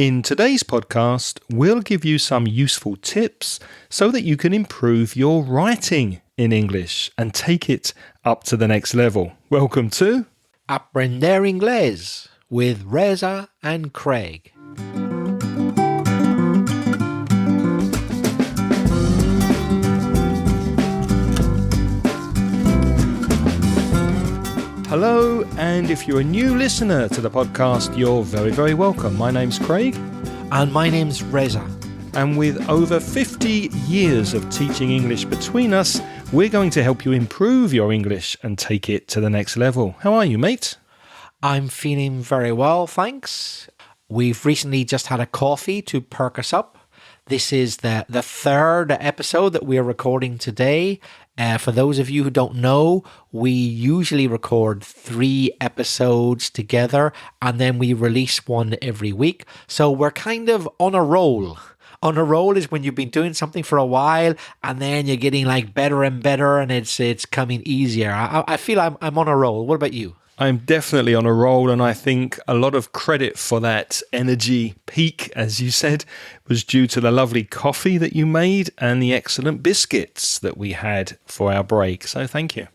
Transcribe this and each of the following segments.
In today's podcast, we'll give you some useful tips so that you can improve your writing in English and take it up to the next level. Welcome to Aprender Inglés with Reza and Craig. Hello, and if you're a new listener to the podcast, you're very, very welcome. My name's Craig. And my name's Reza. And with over 50 years of teaching English between us, we're going to help you improve your English and take it to the next level. How are you, mate? I'm feeling very well, thanks. We've recently just had a coffee to perk us up. This is the third episode that we're recording today. For those of you who don't know, we usually record 3 episodes together and then we release one every week. So we're kind of on a roll. On a roll is when you've been doing something for a while and then you're getting like better and better and it's coming easier. I feel I'm on a roll. What about you? I'm definitely on a roll, and I think a lot of credit for that energy peak, as you said, was due to the lovely coffee that you made and the excellent biscuits that we had for our break. So thank you.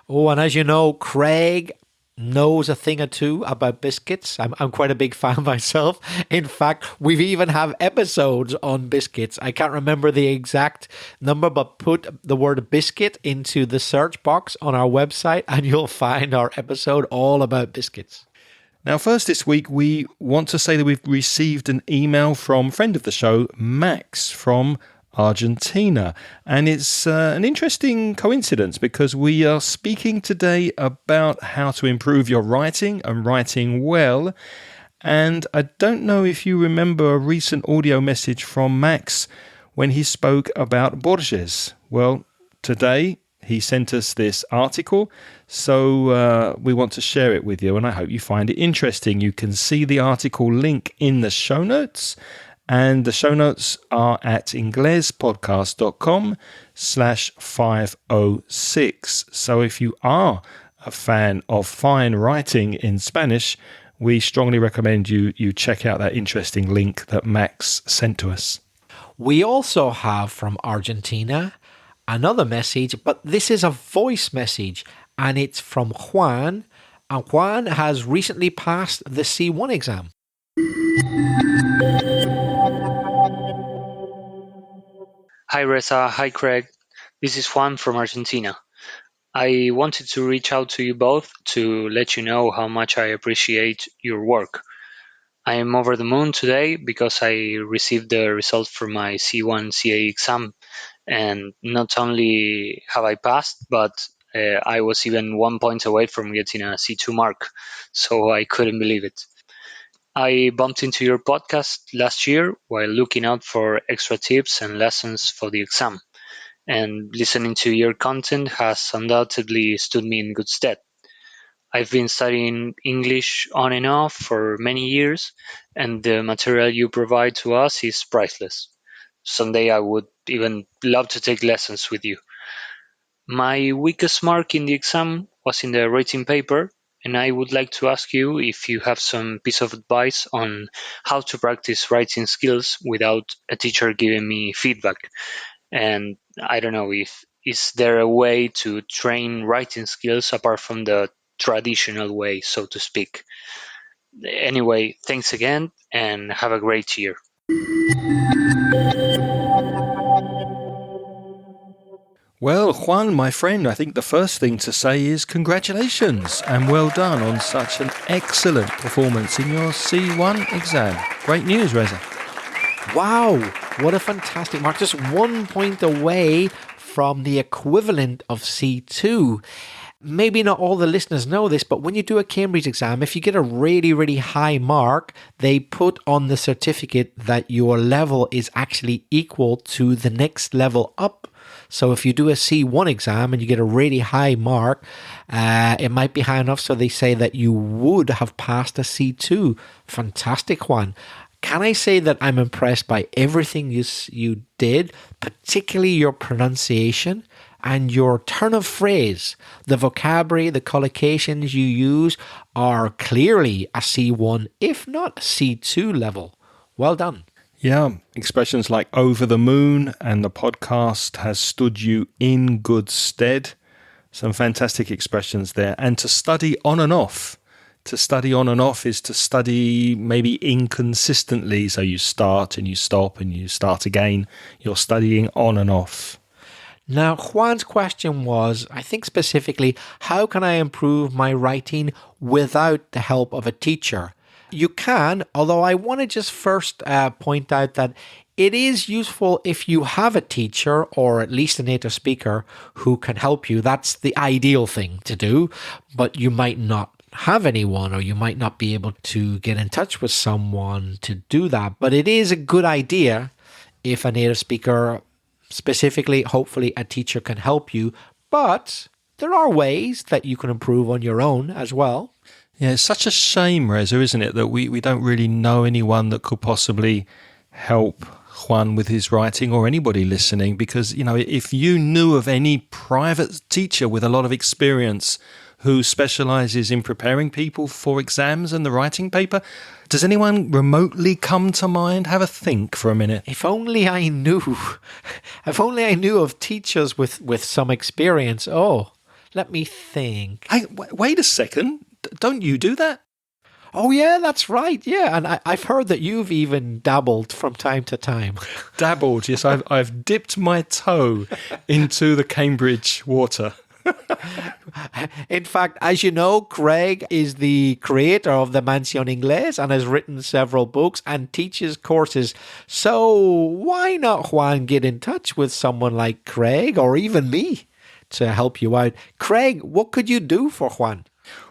Oh, and as you know, Craig knows a thing or two about biscuits. I'm quite a big fan myself. In fact, we've even have episodes on biscuits. I can't remember the exact number, but put the word biscuit into the search box on our website and you'll find our episode all about biscuits. Now, first this week, we want to say that we've received an email from friend of the show, Max, from Argentina. And it's an interesting coincidence because we are speaking today about how to improve your writing and writing well. And I don't know if you remember a recent audio message from Max when he spoke about Borges. Well, today he sent us this article, so we want to share it with you, and I hope you find it interesting. You can see the article link in the show notes. And the show notes are at inglespodcast.com/506. So if you are a fan of fine writing in Spanish, we strongly recommend you check out that interesting link that Max sent to us. We also have from Argentina another message, but this is a voice message, and it's from Juan. And Juan has recently passed the C1 exam. Hi Reza, hi Craig. This is Juan from Argentina. I wanted to reach out to you both to let you know how much I appreciate your work. I am over the moon today because I received the result for my C1 CA exam, and not only have I passed, but I was even 1 point away from getting a C2 mark, so I couldn't believe it. I bumped into your podcast last year while looking out for extra tips and lessons for the exam, and listening to your content has undoubtedly stood me in good stead. I've been studying English on and off for many years, and the material you provide to us is priceless. Someday I would even love to take lessons with you. My weakest mark in the exam was in the writing paper, and I would like to ask you if you have some piece of advice on how to practice writing skills without a teacher giving me feedback. And I don't know, is there a way to train writing skills apart from the traditional way, so to speak? Anyway, thanks again and have a great year. Well, Juan, my friend, I think the first thing to say is congratulations and well done on such an excellent performance in your C1 exam. Great news, Reza. Wow, what a fantastic mark. Just 1 point away from the equivalent of C2. Maybe not all the listeners know this, but when you do a Cambridge exam, if you get a really, really high mark, they put on the certificate that your level is actually equal to the next level up. So if you do a C1 exam and you get a really high mark, it might be high enough so they say that you would have passed a C2. Fantastic one. Can I say that I'm impressed by everything you did, particularly your pronunciation and your turn of phrase? The vocabulary, the collocations you use are clearly a C1, if not a C2 level. Well done. Yeah, expressions like over the moon and the podcast has stood you in good stead. Some fantastic expressions there. And to study on and off. To study on and off is to study maybe inconsistently. So you start and you stop and you start again. You're studying on and off. Now, Juan's question was, I think specifically, how can I improve my writing without the help of a teacher? You can, although I want to just first point out that it is useful if you have a teacher or at least a native speaker who can help you. That's the ideal thing to do, but you might not have anyone, or you might not be able to get in touch with someone to do that. But it is a good idea if a native speaker, specifically, hopefully a teacher, can help you. But there are ways that you can improve on your own as well. Yeah, it's such a shame, Reza, isn't it, that we don't really know anyone that could possibly help Juan with his writing, or anybody listening, because, you know, if you knew of any private teacher with a lot of experience who specializes in preparing people for exams and the writing paper, does anyone remotely come to mind? Have a think for a minute. If only I knew. If only I knew of teachers with some experience. Oh, let me think. Hey, wait a second. Don't you do that? Oh, yeah, that's right. Yeah, and I've heard that you've even dabbled from time to time. Dabbled, yes. I've dipped my toe into the Cambridge water. In fact, as you know, Craig is the creator of the Mansión Inglés and has written several books and teaches courses. So why not, Juan, get in touch with someone like Craig or even me to help you out? Craig, what could you do for Juan?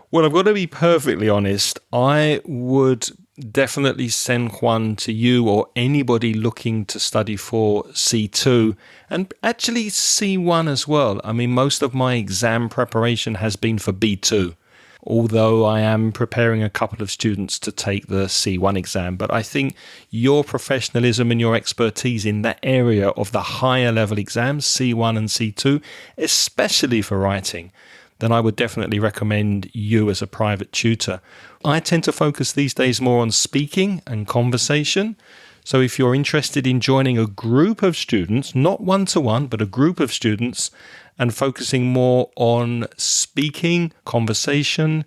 Well, I've got to be perfectly honest. I would definitely send Juan to you or anybody looking to study for C2 and actually C1 as well. I mean, most of my exam preparation has been for B2, although I am preparing a couple of students to take the C1 exam. But I think your professionalism and your expertise in that area of the higher level exams, C1 and C2, especially for writing, then I would definitely recommend you as a private tutor. I tend to focus these days more on speaking and conversation. So if you're interested in joining a group of students, not one-to-one, but a group of students, and focusing more on speaking, conversation,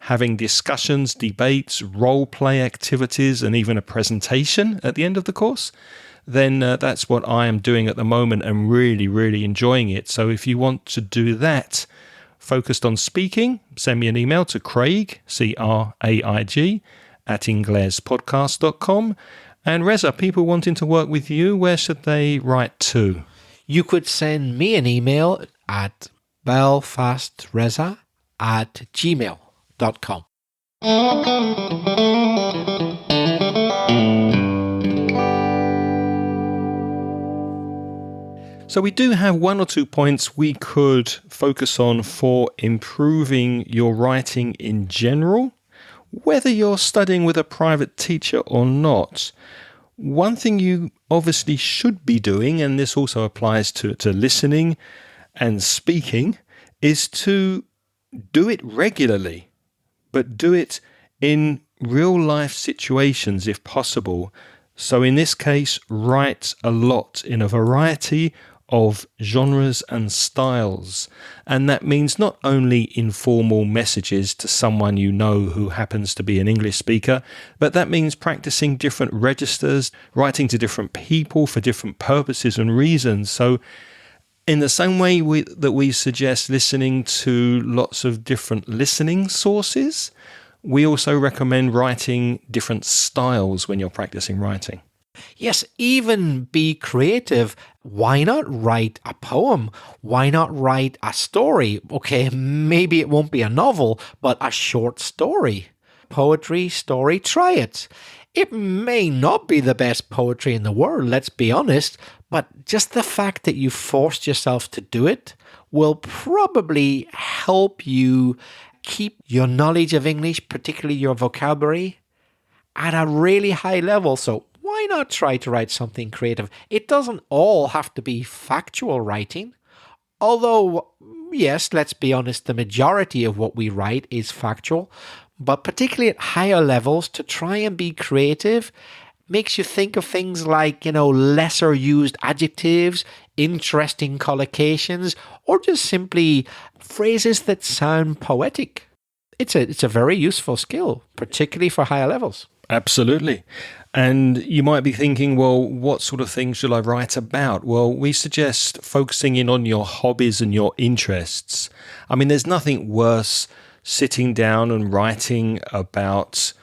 having discussions, debates, role play activities, and even a presentation at the end of the course, then that's what I am doing at the moment and really, really enjoying it. So if you want to do that, focused on speaking, send me an email to Craig, Craig, @inglespodcast.com. And Reza, people wanting to work with you, where should they write to? You could send me an email at belfastreza@gmail.com. So we do have one or two points we could focus on for improving your writing in general, whether you're studying with a private teacher or not. One thing you obviously should be doing, and this also applies to listening and speaking, is to do it regularly, but do it in real life situations if possible. So in this case, write a lot in a variety of genres and styles. And that means not only informal messages to someone you know who happens to be an English speaker, but that means practicing different registers, writing to different people for different purposes and reasons. So in the same way that we suggest listening to lots of different listening sources, we also recommend writing different styles when you're practicing writing. Yes, even be creative. Why not write a poem? Why not write a story? Okay, maybe it won't be a novel, but a short story. Poetry, story, try it. It may not be the best poetry in the world, let's be honest, but just the fact that you forced yourself to do it will probably help you keep your knowledge of English, particularly your vocabulary, at a really high level. So why not try to write something creative? It doesn't all have to be factual writing. Although, yes, let's be honest, the majority of what we write is factual. But particularly at higher levels, to try and be creative makes you think of things like, lesser used adjectives, interesting collocations, or just simply phrases that sound poetic. It's a very useful skill, particularly for higher levels. Absolutely. And you might be thinking, well, what sort of things should I write about? Well, we suggest focusing in on your hobbies and your interests. I mean, there's nothing worse sitting down and writing about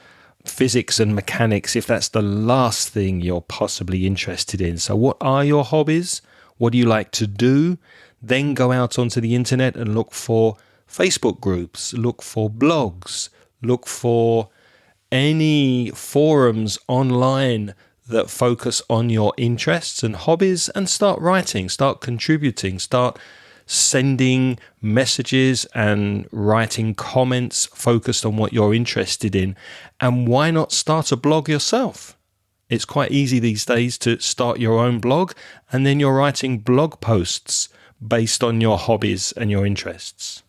physics and mechanics if that's the last thing you're possibly interested in. So what are your hobbies? What do you like to do? Then go out onto the internet and look for Facebook groups, look for blogs, look for any forums online that focus on your interests and hobbies, and start writing, start contributing, start sending messages and writing comments focused on what you're interested in. And why not start a blog yourself? It's quite easy these days to start your own blog, and then you're writing blog posts based on your hobbies and your interests.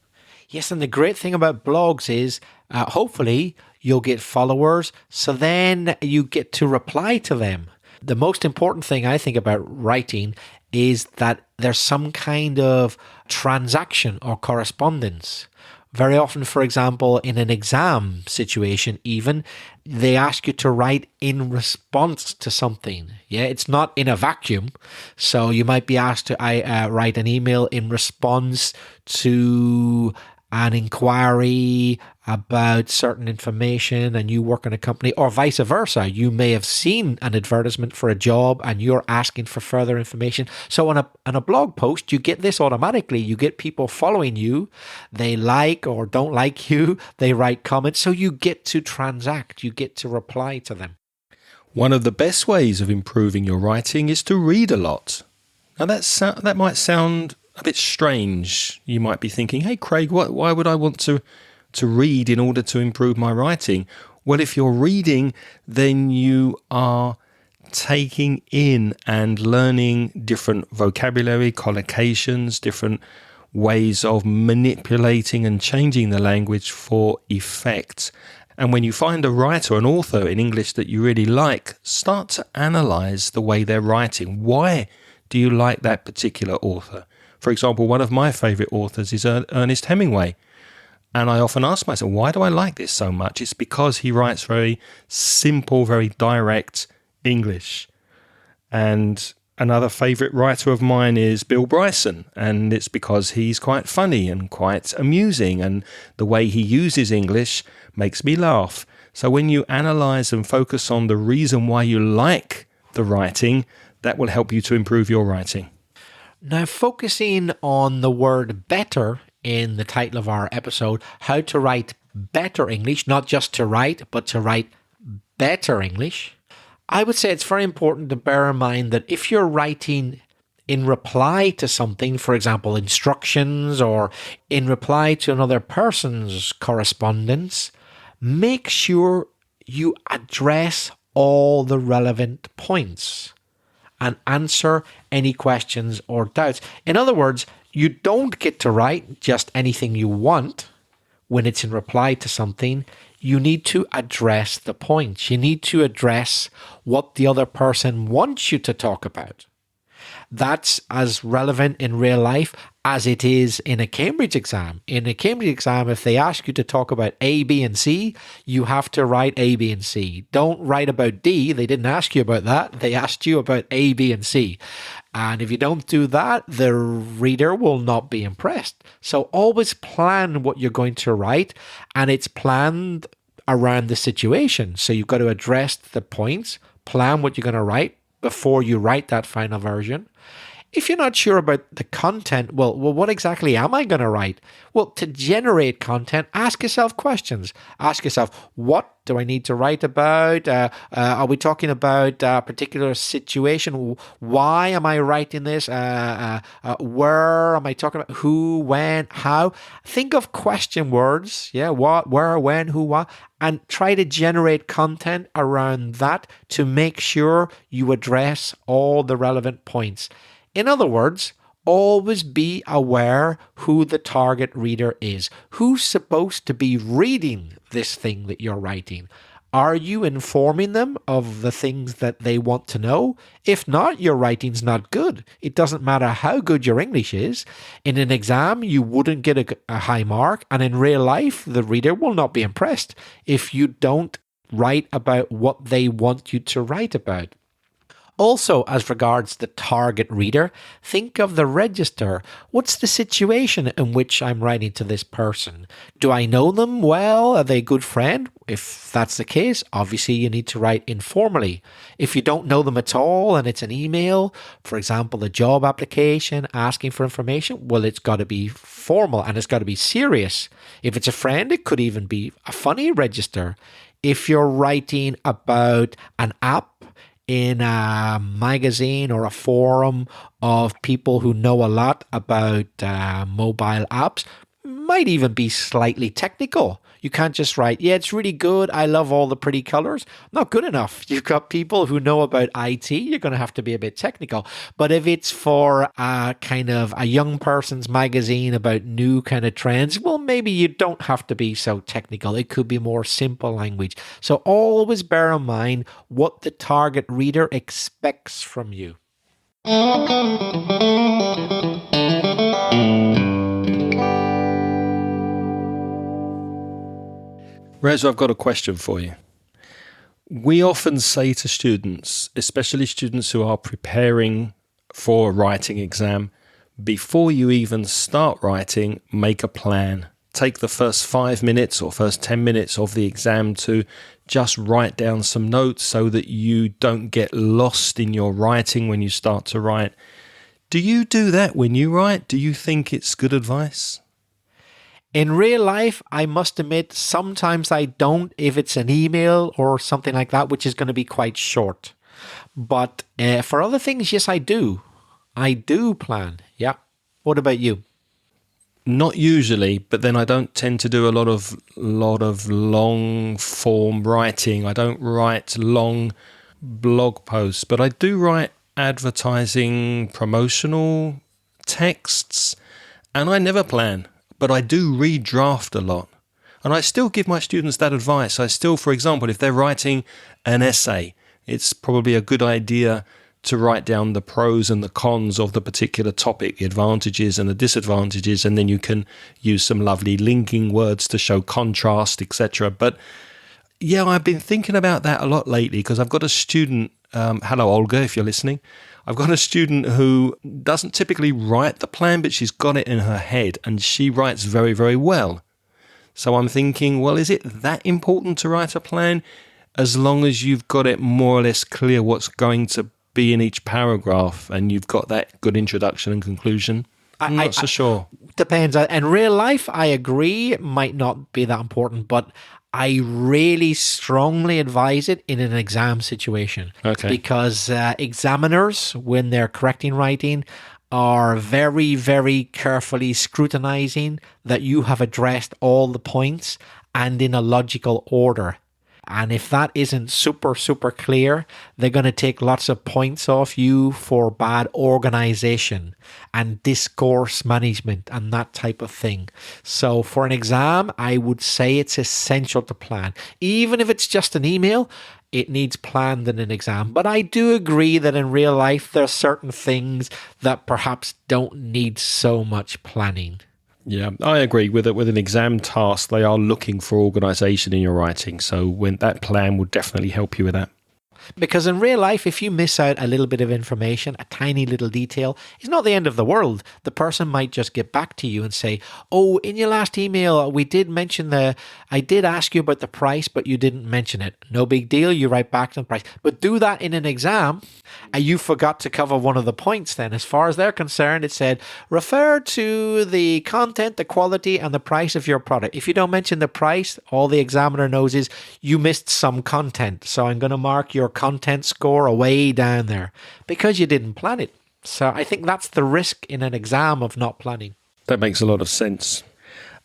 Yes, and the great thing about blogs is hopefully you'll get followers, so then you get to reply to them. The most important thing I think about writing is that there's some kind of transaction or correspondence. Very often, for example, in an exam situation even, they ask you to write in response to something. Yeah, it's not in a vacuum. So you might be asked to write an email in response to an inquiry about certain information and you work in a company, or vice versa. You may have seen an advertisement for a job and you're asking for further information. So on a blog post, you get this automatically. You get people following you. They like or don't like you. They write comments. So you get to transact. You get to reply to them. One of the best ways of improving your writing is to read a lot. Now that might sound a bit strange. You might be thinking, hey, Craig, why would I want to read in order to improve my writing? Well, if you're reading, then you are taking in and learning different vocabulary, collocations, different ways of manipulating and changing the language for effect. And when you find a writer, an author in English that you really like, start to analyze the way they're writing. Why do you like that particular author? For example, one of my favorite authors is Ernest Hemingway. And I often ask myself, why do I like this so much? It's because he writes very simple, very direct English. And another favorite writer of mine is Bill Bryson. And it's because he's quite funny and quite amusing. And the way he uses English makes me laugh. So when you analyze and focus on the reason why you like the writing, that will help you to improve your writing. Now, focusing on the word better in the title of our episode, how to write better English, not just to write, but to write better English, I would say it's very important to bear in mind that if you're writing in reply to something, for example, instructions, or in reply to another person's correspondence, make sure you address all the relevant points and answer any questions or doubts. In other words, you don't get to write just anything you want when it's in reply to something. You need to address the points. You need to address what the other person wants you to talk about. That's as relevant in real life as it is in a Cambridge exam. In a Cambridge exam, if they ask you to talk about A, B, and C, you have to write A, B, and C. Don't write about D. They didn't ask you about that. They asked you about A, B, and C. And if you don't do that, the reader will not be impressed. So always plan what you're going to write, and it's planned around the situation. So you've got to address the points, plan what you're going to write before you write that final version. If you're not sure about the content, well, what exactly am I going to write? Well, to generate content, ask yourself questions. Ask yourself, what do I need to write about? Are we talking about a particular situation? Why am I writing this? Where am I talking about? Who, when, how? Think of question words. Yeah, what, where, when, who, what? And try to generate content around that to make sure you address all the relevant points. In other words, always be aware who the target reader is. Who's supposed to be reading this thing that you're writing? Are you informing them of the things that they want to know? If not, your writing's not good. It doesn't matter how good your English is. In an exam, you wouldn't get a high mark, and in real life, the reader will not be impressed if you don't write about what they want you to write about. Also, as regards the target reader, think of the register. What's the situation in which I'm writing to this person? Do I know them well? Are they a good friend? If that's the case, obviously you need to write informally. If you don't know them at all and it's an email, for example, a job application asking for information, well, it's got to be formal and it's got to be serious. If it's a friend, it could even be a funny register. If you're writing about an app, in a magazine or a forum of people who know a lot about mobile apps, might even be slightly technical. You can't just write, yeah, it's really good, I love all the pretty colors. Not good enough. You've got people who know about IT, you're going to have to be a bit technical. But if it's for a kind of a young person's magazine about new kind of trends, well, maybe you don't have to be so technical. It could be more simple language. So always bear in mind what the target reader expects from you. Reza, I've got a question for you. We often say to students, especially students who are preparing for a writing exam, before you even start writing, make a plan. Take the first 5 minutes or first 10 minutes of the exam to just write down some notes so that you don't get lost in your writing when you start to write. Do you do that when you write? Do you think it's good advice? In real life, I must admit, sometimes I don't if it's an email or something like that, which is going to be quite short. But for other things, yes, I do. I do plan. Yeah. What about you? Not usually, but then I don't tend to do a lot of long form writing. I don't write long blog posts, but I do write advertising, promotional texts, and I never plan. But I do redraft a lot. And I still give my students that advice. I still, for example, if they're writing an essay, it's probably a good idea to write down the pros and the cons of the particular topic, the advantages and the disadvantages, and then you can use some lovely linking words to show contrast, etc. But yeah, I've been thinking about that a lot lately because I've got a student, hello Olga, if you're listening, I've got a student who doesn't typically write the plan, but she's got it in her head and she writes very, very well. So I'm thinking, well, is it that important to write a plan as long as you've got it more or less clear what's going to be in each paragraph and you've got that good introduction and conclusion? I'm not so sure. Depends. In real life, I agree, it might not be that important, but I really strongly advise it in an exam situation. Okay. Because examiners, when they're correcting writing, are very, very carefully scrutinizing that you have addressed all the points and in a logical order. And if that isn't super, super clear, they're going to take lots of points off you for bad organization and discourse management and that type of thing. So for an exam, I would say it's essential to plan. Even if it's just an email, it needs planned in an exam. But I do agree that in real life, there are certain things that perhaps don't need so much planning. Yeah, I agree with it. With an exam task, they are looking for organisation in your writing. So when that plan would definitely help you with that. Because in real life, if you miss out a little bit of information, a tiny little detail, it's not the end of the world. The person might just get back to you and say, oh, in your last email, we did mention I did ask you about the price, but you didn't mention it. No big deal. You write back to the price. But do that in an exam and you forgot to cover one of the points then. As far as they're concerned, it said, refer to the content, the quality, and the price of your product. If you don't mention the price, all the examiner knows is you missed some content. So I'm going to mark your content score away down there because you didn't plan it. So I think that's the risk in an exam of not planning. That makes a lot of sense.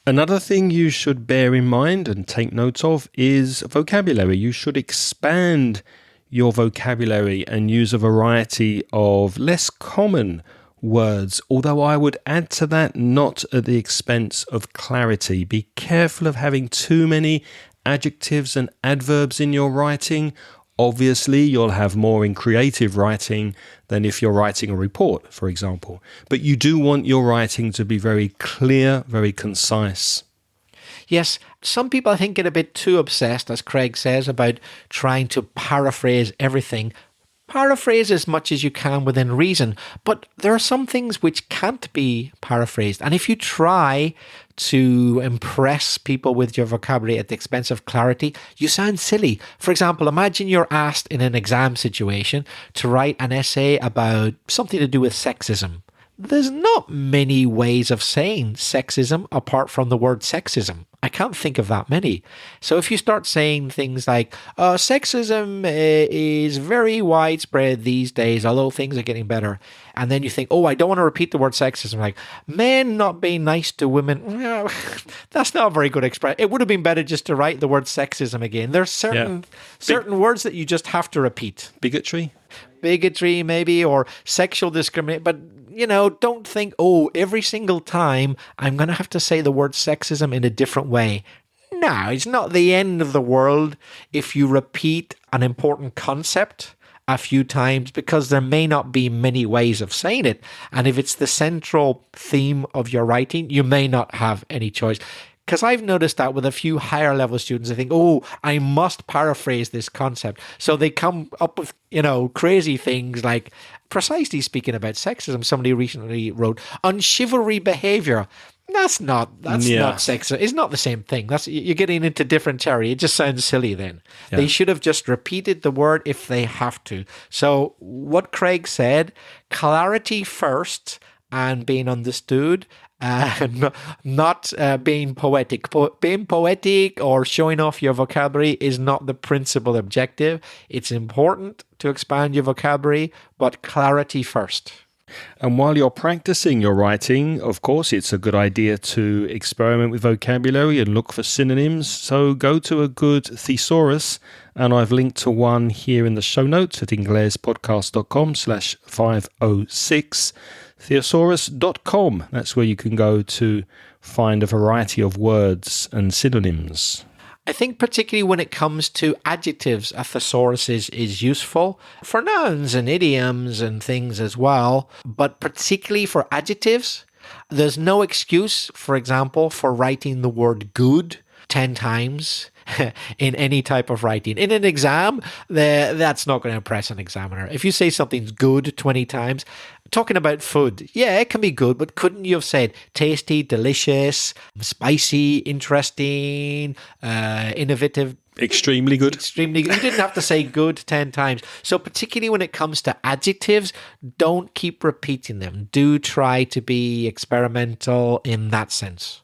Another thing you should bear in mind and take note of is vocabulary. You should expand your vocabulary and use a variety of less common words, although I would add to that, not at the expense of clarity. Be careful of having too many adjectives and adverbs in your writing. Obviously, you'll have more in creative writing than if you're writing a report, for example. But you do want your writing to be very clear, very concise. Yes, some people, I think, get a bit too obsessed, as Craig says, about trying to paraphrase everything. Paraphrase as much as you can within reason, but there are some things which can't be paraphrased. And if you try to impress people with your vocabulary at the expense of clarity, you sound silly. For example, imagine you're asked in an exam situation to write an essay about something to do with sexism. There's not many ways of saying sexism apart from the word sexism. I can't think of that many. So if you start saying things like, sexism is very widespread these days, although things are getting better. And then you think, I don't want to repeat the word sexism. Like, men not being nice to women. That's not a very good expression. It would have been better just to write the word sexism again. There's certain words that you just have to repeat. Bigotry, maybe, or sexual discrimination. But don't think, every single time I'm going to have to say the word sexism in a different way. No, it's not the end of the world if you repeat an important concept a few times, because there may not be many ways of saying it. And if it's the central theme of your writing, you may not have any choice. Because I've noticed that with a few higher level students, I think, I must paraphrase this concept. So they come up with, crazy things like, precisely speaking about sexism, somebody recently wrote, unschivalry behavior. That's not sexism. It's not the same thing. You're getting into different territory. It just sounds silly then. Yeah. They should have just repeated the word if they have to. So what Craig said, clarity first and being understood, not being poetic. Being poetic or showing off your vocabulary is not the principal objective. It's important to expand your vocabulary, but clarity first. And while you're practicing your writing, of course, it's a good idea to experiment with vocabulary and look for synonyms. So go to a good thesaurus, and I've linked to one here in the show notes at inglespodcast.com/506. Thesaurus.com. That's where you can go to find a variety of words and synonyms. I think particularly when it comes to adjectives, a thesaurus is useful for nouns and idioms and things as well. But particularly for adjectives, there's no excuse, for example, for writing the word good 10 times in any type of writing. In an exam, that's not going to impress an examiner. If you say something's good 20 times, talking about food, it can be good, but couldn't you have said tasty, delicious, spicy, interesting, innovative? Extremely good. Extremely good. You didn't have to say good 10 times. So particularly when it comes to adjectives, don't keep repeating them. Do try to be experimental in that sense.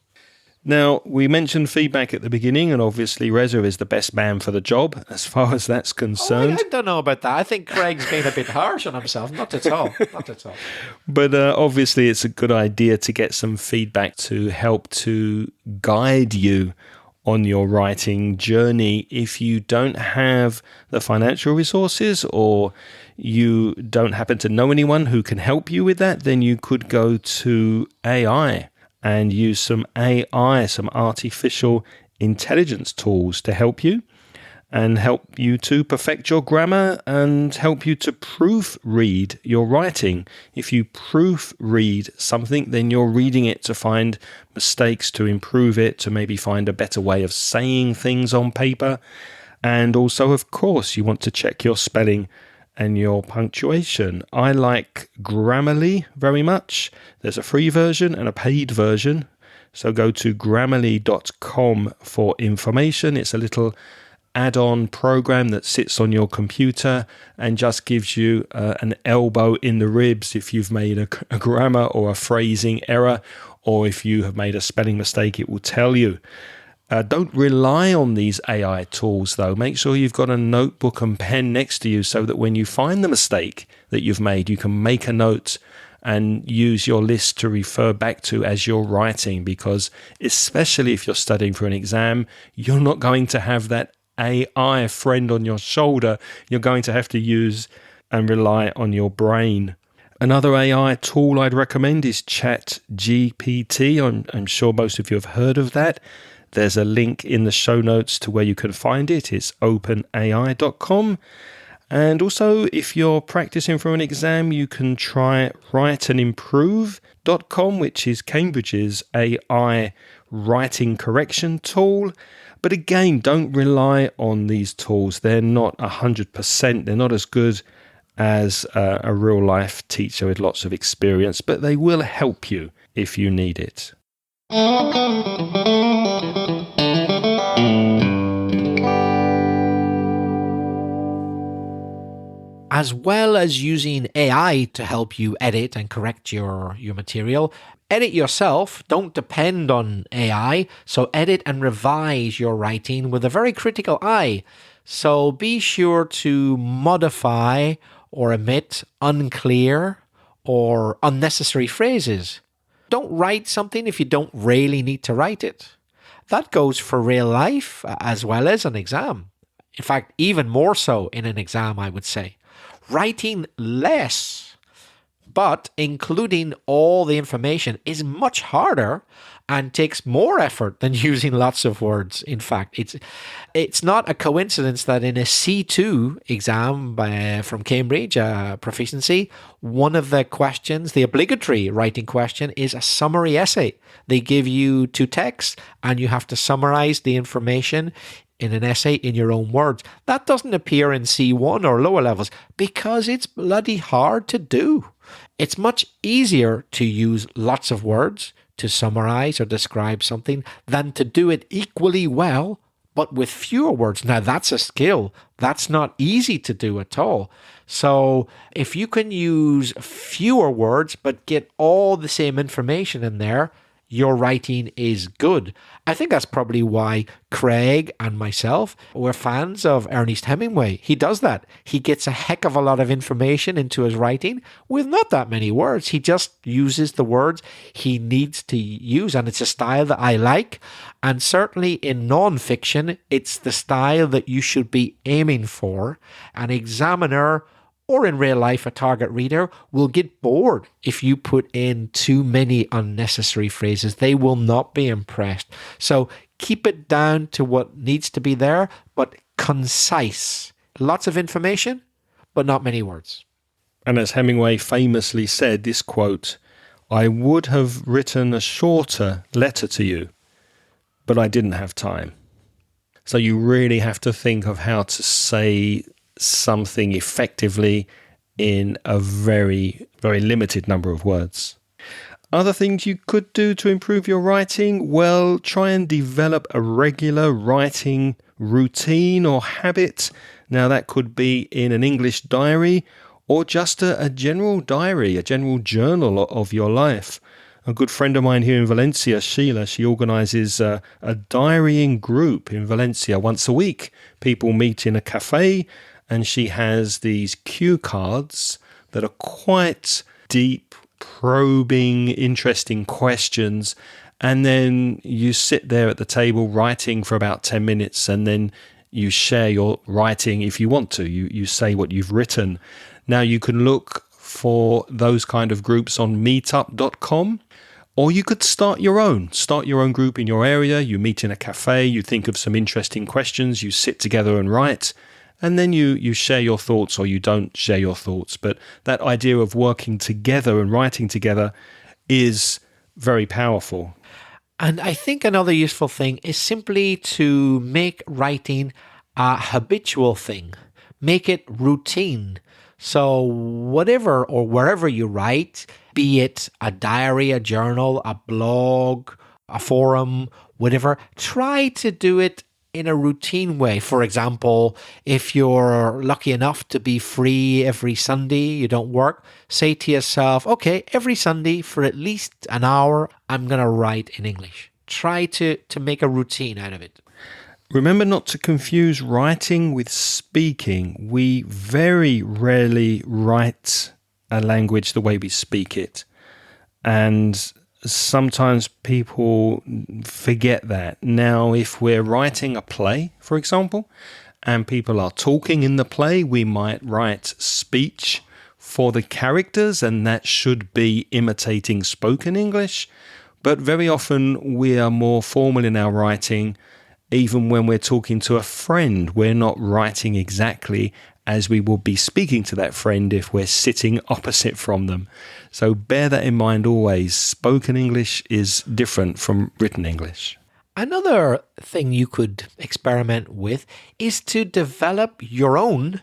Now, we mentioned feedback at the beginning, and obviously Reza is the best man for the job as far as that's concerned. I don't know about that. I think Craig's being a bit harsh on himself. Not at all. Not at all. But obviously it's a good idea to get some feedback to help to guide you on your writing journey. If you don't have the financial resources, or you don't happen to know anyone who can help you with that, then you could go to AI and use some AI, some artificial intelligence tools to help you and help you to perfect your grammar and help you to proofread your writing. If you proofread something, then you're reading it to find mistakes, to improve it, to maybe find a better way of saying things on paper. And also, of course, you want to check your spelling and your punctuation. I like Grammarly very much. There's a free version and a paid version. So go to grammarly.com for information. It's a little add-on program that sits on your computer and just gives you an elbow in the ribs if you've made a grammar or a phrasing error, or if you have made a spelling mistake, it will tell you. Don't rely on these AI tools, though. Make sure you've got a notebook and pen next to you so that when you find the mistake that you've made, you can make a note and use your list to refer back to as you're writing, because especially if you're studying for an exam, you're not going to have that AI friend on your shoulder. You're going to have to use and rely on your brain. Another AI tool I'd recommend is ChatGPT. I'm sure most of you have heard of that. There's a link in the show notes to where you can find it. It's openai.com. And also, if you're practicing for an exam, you can try writeandimprove.com, which is Cambridge's AI writing correction tool. But again, don't rely on these tools. They're not 100%. They're not as good as a real-life teacher with lots of experience, but they will help you if you need it. As well as using AI to help you edit and correct your material, edit yourself. Don't depend on AI. So edit and revise your writing with a very critical eye. So be sure to modify or omit unclear or unnecessary phrases. Don't write something if you don't really need to write it. That goes for real life as well as an exam. In fact, even more so in an exam, I would say. Writing less, but including all the information is much harder and takes more effort than using lots of words. In fact, it's not a coincidence that in a C2 exam from Cambridge, proficiency, one of the questions, the obligatory writing question, is a summary essay. They give you 2 texts and you have to summarize the information in an essay in your own words. That doesn't appear in C1 or lower levels because it's bloody hard to do. It's much easier to use lots of words to summarize or describe something than to do it equally well, but with fewer words. Now, that's a skill. That's not easy to do at all. So if you can use fewer words, but get all the same information in there, your writing is good. I think that's probably why Craig and myself were fans of Ernest Hemingway. He does that. He gets a heck of a lot of information into his writing with not that many words. He just uses the words he needs to use, and it's a style that I like. And certainly in non-fiction, it's the style that you should be aiming for. An examiner or in real life, a target reader will get bored if you put in too many unnecessary phrases. They will not be impressed. So keep it down to what needs to be there, but concise. Lots of information, but not many words. And as Hemingway famously said, this quote, "I would have written a shorter letter to you, but I didn't have time." So you really have to think of how to say something effectively in a very, very limited number of words. Other things you could do to improve your writing? Well, try and develop a regular writing routine or habit. Now, that could be in an English diary or just a general diary, a general journal of your life. A good friend of mine here in Valencia, Sheila, she organises a diarying group in Valencia once a week. People meet in a cafe, and she has these cue cards that are quite deep, probing, interesting questions. And then you sit there at the table writing for about 10 minutes, and then you share your writing if you want to. You say what you've written. Now, you can look for those kind of groups on meetup.com, or you could start your own group in your area. You meet in a cafe, you think of some interesting questions, you sit together and write. And then you share your thoughts or you don't share your thoughts. But that idea of working together and writing together is very powerful. And I think another useful thing is simply to make writing a habitual thing. Make it routine. So whatever or wherever you write, be it a diary, a journal, a blog, a forum, whatever, try to do it in a routine way. For example, if you're lucky enough to be free every Sunday, you don't work, say to yourself, okay, every Sunday for at least an hour, I'm going to write in English. Try to make a routine out of it. Remember not to confuse writing with speaking. We very rarely write a language the way we speak it. And sometimes people forget that. Now, if we're writing a play, for example, and people are talking in the play, we might write speech for the characters, and that should be imitating spoken English. But very often we are more formal in our writing. Even when we're talking to a friend, we're not writing exactly as we would be speaking to that friend if we're sitting opposite from them. So bear that in mind always. Spoken English is different from written English. Another thing you could experiment with is to develop your own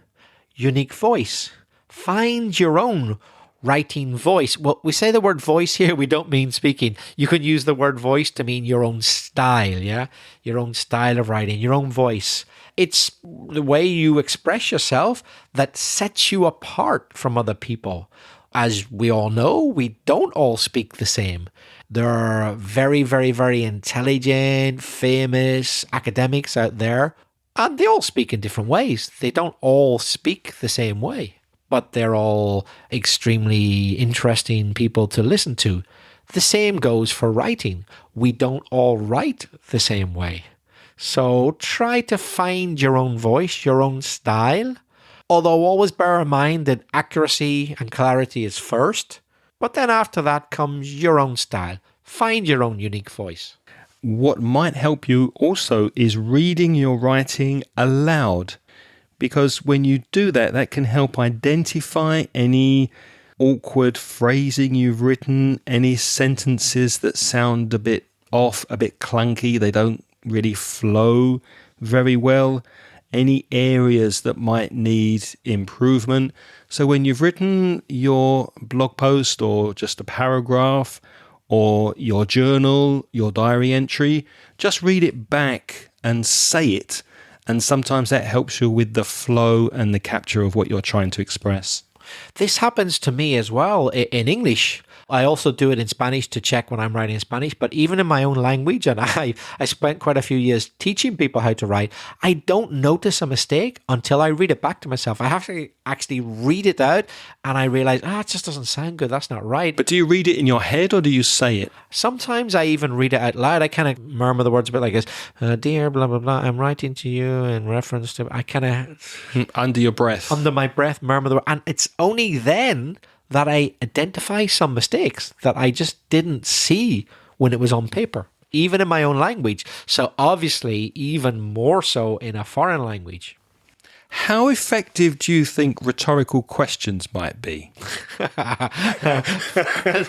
unique voice. Find your own writing voice. Well, we say the word voice here, we don't mean speaking. You can use the word voice to mean your own style, yeah? Your own style of writing, your own voice. It's the way you express yourself that sets you apart from other people. As we all know, we don't all speak the same. There are very, very, very intelligent, famous academics out there, and they all speak in different ways. They don't all speak the same way, but they're all extremely interesting people to listen to. The same goes for writing. We don't all write the same way. So try to find your own voice, your own style. Although always bear in mind that accuracy and clarity is first, but then after that comes your own style. Find your own unique voice. What might help you also is reading your writing aloud, because when you do that, that can help identify any awkward phrasing you've written, any sentences that sound a bit off, a bit clunky, they don't really flow very well, any areas that might need improvement. So when you've written your blog post or just a paragraph or your journal, your diary entry, just read it back and say it. And sometimes that helps you with the flow and the capture of what you're trying to express. This happens to me as well in English. I also do it in Spanish to check when I'm writing in Spanish, but even in my own language, and I spent quite a few years teaching people how to write, I don't notice a mistake until I read it back to myself. I have to actually read it out and I realize, it just doesn't sound good. That's not right. But do you read it in your head or do you say it? Sometimes I even read it out loud. I kind of murmur the words a bit like this, dear blah, blah, blah, I'm writing to you in reference to, I kind of... Under your breath. Under my breath, murmur the word. And it's only then that I identify some mistakes that I just didn't see when it was on paper, even in my own language. So obviously, even more so in a foreign language. How effective do you think rhetorical questions might be?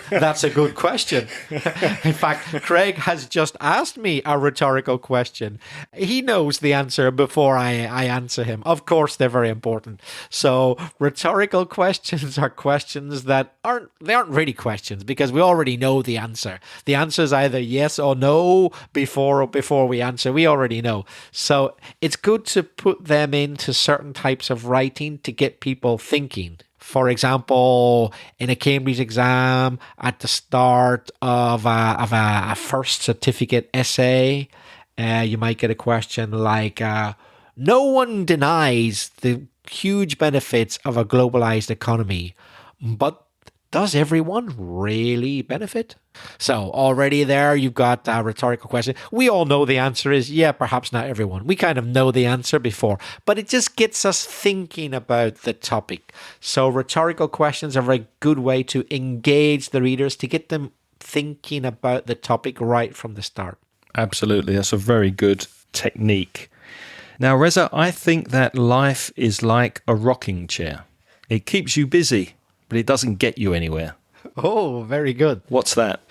That's a good question. In fact, Craig has just asked me a rhetorical question. He knows the answer before I answer him. Of course, they're very important. So rhetorical questions are questions that aren't really questions because we already know the answer. The answer is either yes or no before we answer. We already know. So it's good to put them into certain types of writing to get people thinking. For example, in a Cambridge exam, at the start of a first certificate essay, you might get a question like, no one denies the huge benefits of a globalized economy, but does everyone really benefit? So already there, you've got a rhetorical question. We all know the answer is, yeah, perhaps not everyone. We kind of know the answer before, but it just gets us thinking about the topic. So rhetorical questions are a very good way to engage the readers, to get them thinking about the topic right from the start. Absolutely. That's a very good technique. Now, Reza, I think that life is like a rocking chair. It keeps you busy, but it doesn't get you anywhere. Oh, very good. What's that?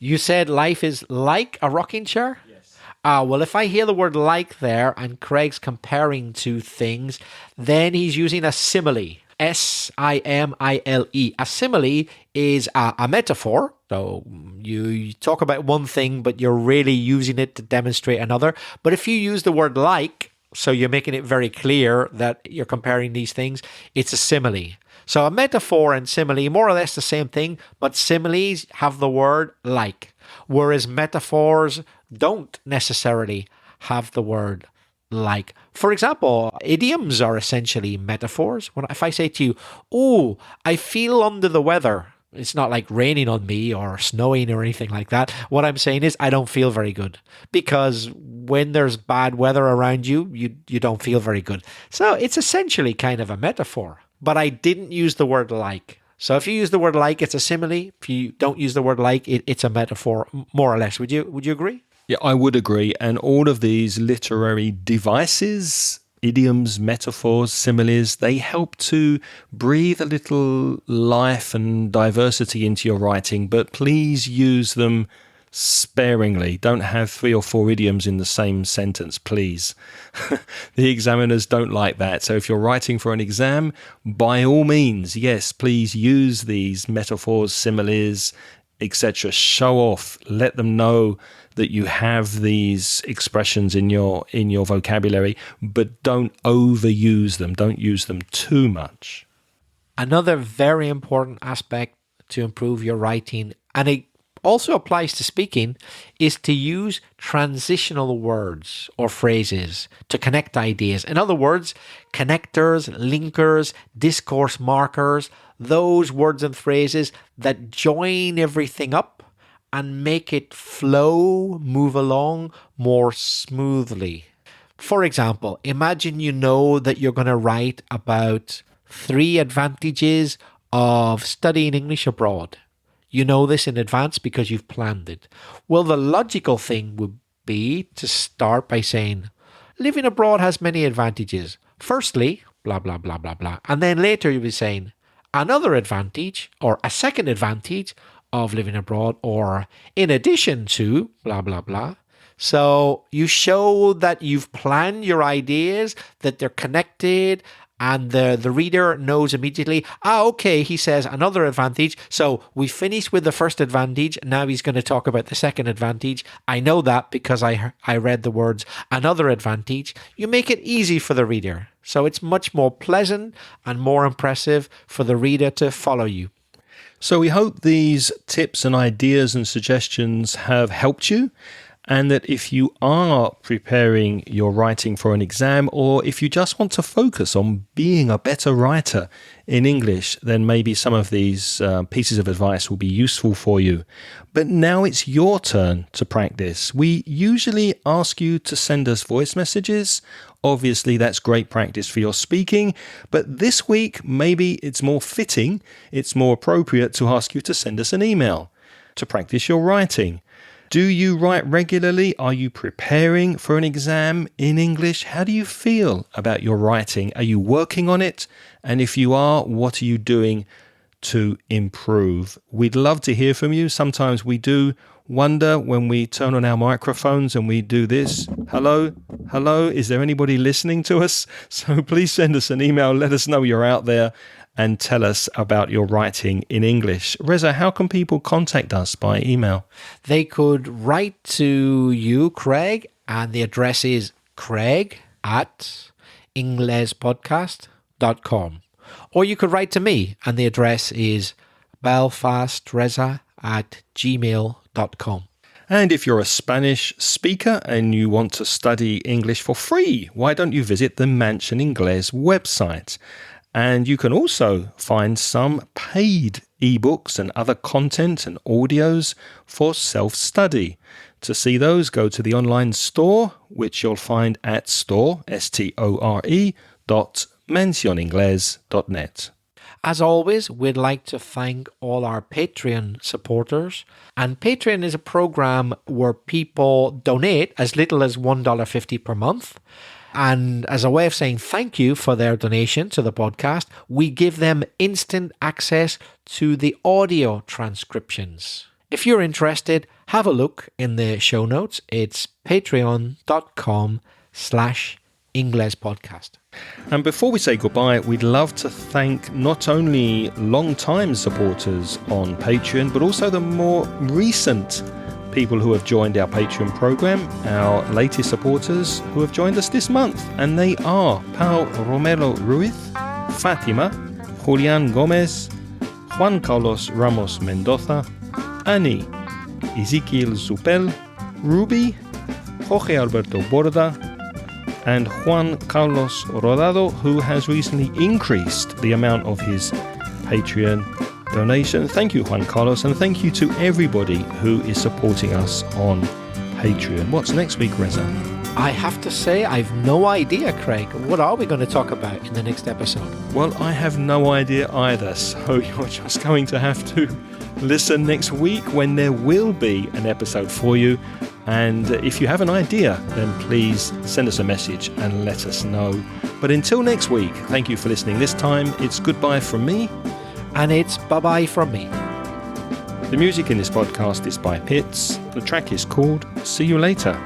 You said life is like a rocking chair? Yes. Well, if I hear the word like there and Craig's comparing two things, then he's using a simile. S-I-M-I-L-E. A simile is a metaphor. So you talk about one thing, but you're really using it to demonstrate another. But if you use the word like, so you're making it very clear that you're comparing these things, it's a simile. So a metaphor and simile, more or less the same thing, but similes have the word like, whereas metaphors don't necessarily have the word like. For example, idioms are essentially metaphors. If I say to you, oh, I feel under the weather, it's not like raining on me or snowing or anything like that. What I'm saying is I don't feel very good, because when there's bad weather around you, you don't feel very good. So it's essentially kind of a metaphor. But I didn't use the word like. So if you use the word like, it's a simile. If you don't use the word like, it's a metaphor, more or less. Would you agree? Yeah, I would agree. And all of these literary devices, idioms, metaphors, similes, they help to breathe a little life and diversity into your writing, but please use them sparingly. Don't have 3 or 4 idioms in the same sentence, please. The examiners don't like that. So if you're writing for an exam, by all means, yes, please use these metaphors, similes, etc. Show off, let them know that you have these expressions in your vocabulary, but don't overuse them. Don't use them too much. Another very important aspect to improve your writing, and it also applies to speaking, is to use transitional words or phrases to connect ideas. In other words, connectors, linkers, discourse markers, those words and phrases that join everything up and make it flow, move along more smoothly. For example, imagine you know that you're going to write about 3 advantages of studying English abroad. You know this in advance because you've planned it. Well, the logical thing would be to start by saying, living abroad has many advantages. Firstly, blah, blah, blah, blah, blah. And then later you'll be saying, another advantage or a second advantage of living abroad, or in addition to blah, blah, blah. So you show that you've planned your ideas, that they're connected, and the reader knows immediately, okay, he says another advantage. So we finished with the first advantage. Now he's going to talk about the second advantage. I know that because I read the words another advantage. You make it easy for the reader. So it's much more pleasant and more impressive for the reader to follow you. So we hope these tips and ideas and suggestions have helped you, and that if you are preparing your writing for an exam, or if you just want to focus on being a better writer in English, then maybe some of these pieces of advice will be useful for you. But now it's your turn to practice. We usually ask you to send us voice messages. Obviously, that's great practice for your speaking, but this week, maybe it's more fitting, it's more appropriate to ask you to send us an email to practice your writing. Do you write regularly? Are you preparing for an exam in English? How do you feel about your writing? Are you working on it? And if you are, what are you doing to improve? We'd love to hear from you. Sometimes we do wonder when we turn on our microphones and we do this. Hello? Hello? Is there anybody listening to us? So please send us an email. Let us know you're out there and tell us about your writing in English. Reza, how can people contact us by email? They could write to you, Craig, and the address is craig@inglespodcast.com. Or you could write to me, and the address is belfastreza@gmail.com. And if you're a Spanish speaker and you want to study English for free, why don't you visit the Mansion Inglés website? And you can also find some paid ebooks and other content and audios for self-study. To see those, go to the online store, which you'll find at store.mencioningles.net. As always, we'd like to thank all our Patreon supporters. And Patreon is a program where people donate as little as $1.50 per month. And as a way of saying thank you for their donation to the podcast, we give them instant access to the audio transcriptions. If you're interested, have a look in the show notes. It's patreon.com/inglespodcast. And before we say goodbye, we'd love to thank not only long-time supporters on Patreon, but also the more recent people who have joined our Patreon program, our latest supporters who have joined us this month. And they are Pau Romero Ruiz, Fatima, Julian Gomez, Juan Carlos Ramos Mendoza, Annie, Ezequiel Zupel, Ruby, Jorge Alberto Borda, and Juan Carlos Rodado, who has recently increased the amount of his Patreon donation. Thank you, Juan Carlos, and thank you to everybody who is supporting us on Patreon. What's next week, Reza? I have to say, I've no idea, Craig. What are we going to talk about in the next episode? Well, I have no idea either, so you're just going to have to listen next week when there will be an episode for you. And if you have an idea, then please send us a message and let us know. But until next week, thank you for listening. This time, it's goodbye from me. And it's bye-bye from me. The music in this podcast is by Pitts. The track is called See You Later.